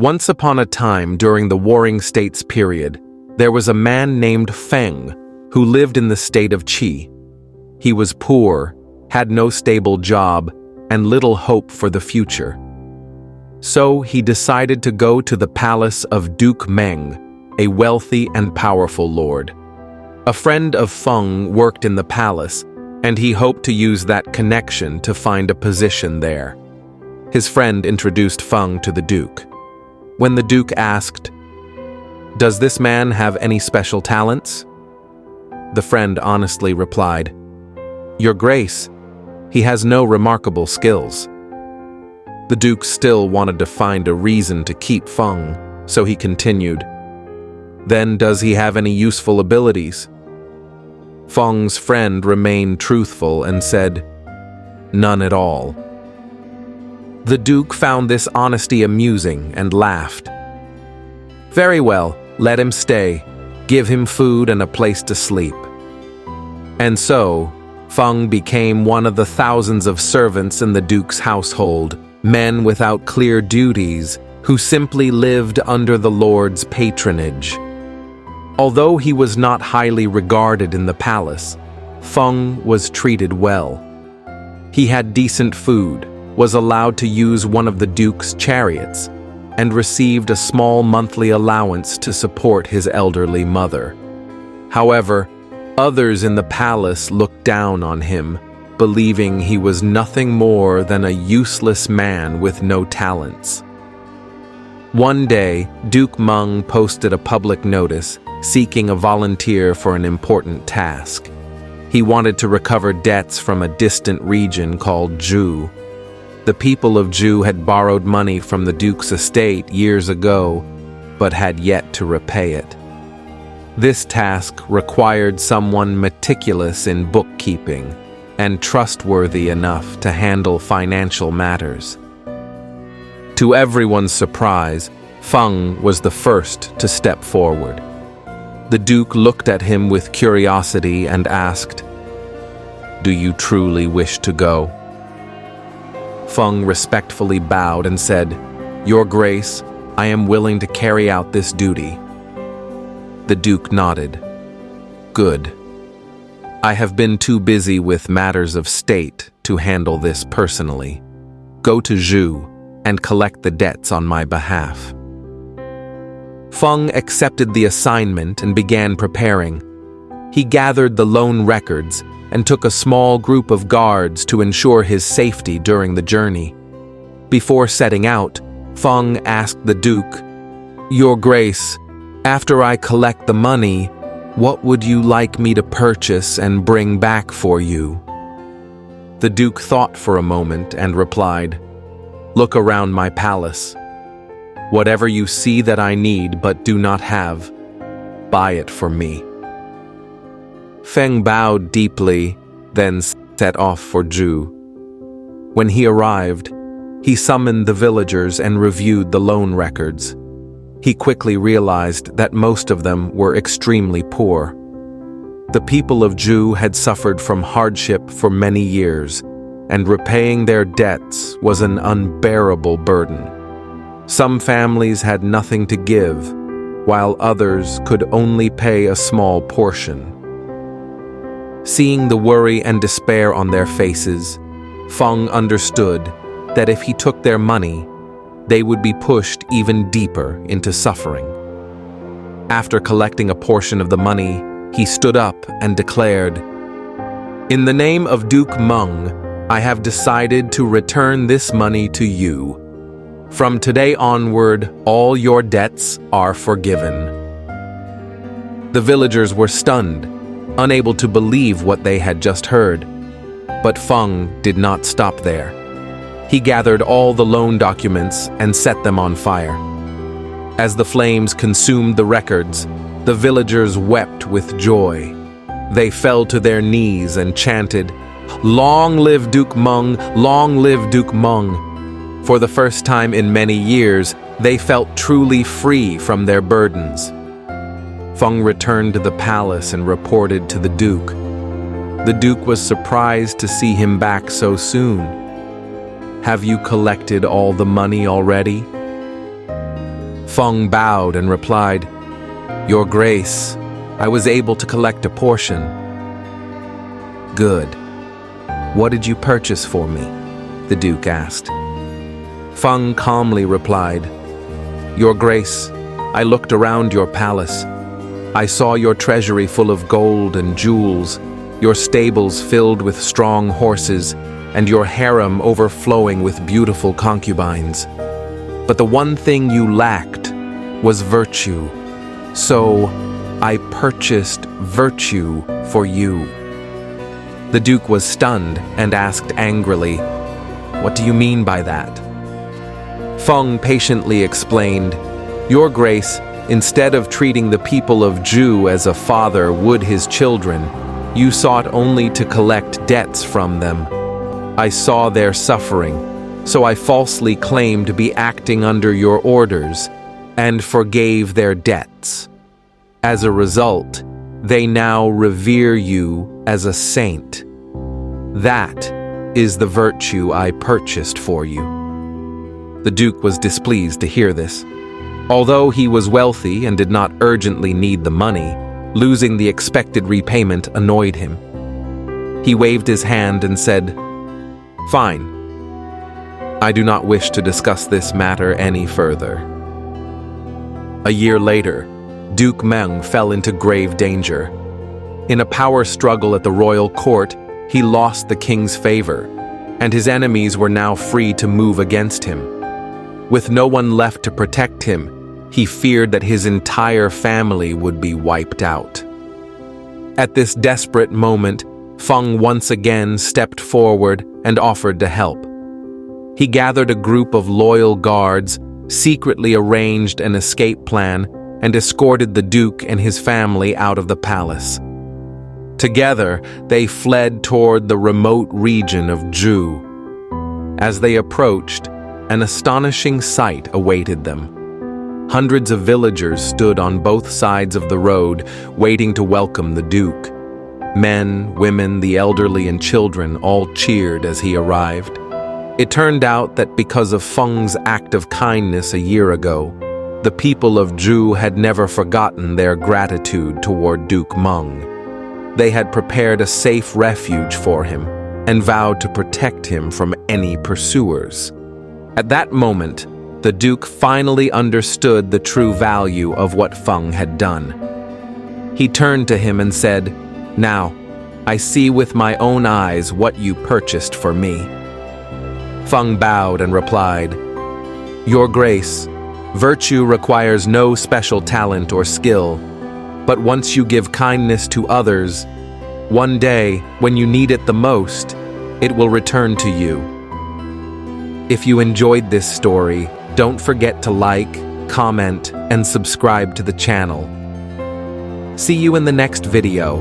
Once upon a time during the Warring States period, there was a man named Feng who lived in the state of Qi. He was poor, had no stable job, and little hope for the future. So he decided to go to the palace of Duke Meng, a wealthy and powerful lord. A friend of Feng worked in the palace, and he hoped to use that connection to find a position there. His friend introduced Feng to the Duke. When the Duke asked, "Does this man have any special talents?" the friend honestly replied, "Your Grace, he has no remarkable skills." The Duke still wanted to find a reason to keep Feng, so he continued, "Then does he have any useful abilities?" Feng's friend remained truthful and said, "None at all." The Duke found this honesty amusing and laughed. "Very well, let him stay. Give him food and a place to sleep." And so, Feng became one of the thousands of servants in the Duke's household, men without clear duties, who simply lived under the Lord's patronage. Although he was not highly regarded in the palace, Feng was treated well. He had decent food, was allowed to use one of the Duke's chariots, and received a small monthly allowance to support his elderly mother. However, others in the palace looked down on him, believing he was nothing more than a useless man with no talents. One day, Duke Meng posted a public notice seeking a volunteer for an important task. He wanted to recover debts from a distant region called Zhu. The people of Zhu had borrowed money from the Duke's estate years ago, but had yet to repay it. This task required someone meticulous in bookkeeping and trustworthy enough to handle financial matters. To everyone's surprise, Feng was the first to step forward. The Duke looked at him with curiosity and asked, "Do you truly wish to go?" Feng respectfully bowed and said, "Your Grace, I am willing to carry out this duty." The Duke nodded. "Good. I have been too busy with matters of state to handle this personally. Go to Zhu and collect the debts on my behalf." Feng accepted the assignment and began preparing. He gathered the loan records and took a small group of guards to ensure his safety during the journey. Before setting out, Feng asked the Duke, "Your Grace, after I collect the money, what would you like me to purchase and bring back for you?" The Duke thought for a moment and replied, "Look around my palace. Whatever you see that I need but do not have, buy it for me." Feng bowed deeply, then set off for Zhu. When he arrived, he summoned the villagers and reviewed the loan records. He quickly realized that most of them were extremely poor. The people of Zhu had suffered from hardship for many years, and repaying their debts was an unbearable burden. Some families had nothing to give, while others could only pay a small portion. Seeing the worry and despair on their faces, Feng understood that if he took their money, they would be pushed even deeper into suffering. After collecting a portion of the money, he stood up and declared, "In the name of Duke Meng, I have decided to return this money to you. From today onward, all your debts are forgiven." The villagers were stunned, unable to believe what they had just heard. But Feng did not stop there. He gathered all the loan documents and set them on fire. As the flames consumed the records, the villagers wept with joy. They fell to their knees and chanted, "Long live Duke Meng! Long live Duke Meng!" For the first time in many years, they felt truly free from their burdens. Feng returned to the palace and reported to the Duke. The Duke was surprised to see him back so soon. "Have you collected all the money already?" Feng bowed and replied, "Your Grace, I was able to collect a portion." "Good. What did you purchase for me?" the Duke asked. Feng calmly replied, "Your Grace, I looked around your palace. I saw your treasury full of gold and jewels, your stables filled with strong horses, and your harem overflowing with beautiful concubines. But the one thing you lacked was virtue. So I purchased virtue for you." The Duke was stunned and asked angrily, "What do you mean by that?" Feng patiently explained, "Your Grace, instead of treating the people of Zhu as a father would his children, you sought only to collect debts from them. I saw their suffering, so I falsely claimed to be acting under your orders and forgave their debts. As a result, they now revere you as a saint. That is the virtue I purchased for you." The Duke was displeased to hear this. Although he was wealthy and did not urgently need the money, losing the expected repayment annoyed him. He waved his hand and said, "Fine. I do not wish to discuss this matter any further." A year later, Duke Meng fell into grave danger. In a power struggle at the royal court, he lost the king's favor, and his enemies were now free to move against him. With no one left to protect him, he feared that his entire family would be wiped out. At this desperate moment, Feng once again stepped forward and offered to help. He gathered a group of loyal guards, secretly arranged an escape plan, and escorted the Duke and his family out of the palace. Together, they fled toward the remote region of Zhu. As they approached, an astonishing sight awaited them. Hundreds of villagers stood on both sides of the road, waiting to welcome the Duke. Men, women, the elderly, and children all cheered as he arrived. It turned out that because of Feng's act of kindness a year ago, the people of Zhu had never forgotten their gratitude toward Duke Meng. They had prepared a safe refuge for him and vowed to protect him from any pursuers. At that moment, the Duke finally understood the true value of what Feng had done. He turned to him and said, "Now, I see with my own eyes what you purchased for me." Feng bowed and replied, "Your Grace, virtue requires no special talent or skill, but once you give kindness to others, one day, when you need it the most, it will return to you." If you enjoyed this story, don't forget to like, comment, and subscribe to the channel. See you in the next video.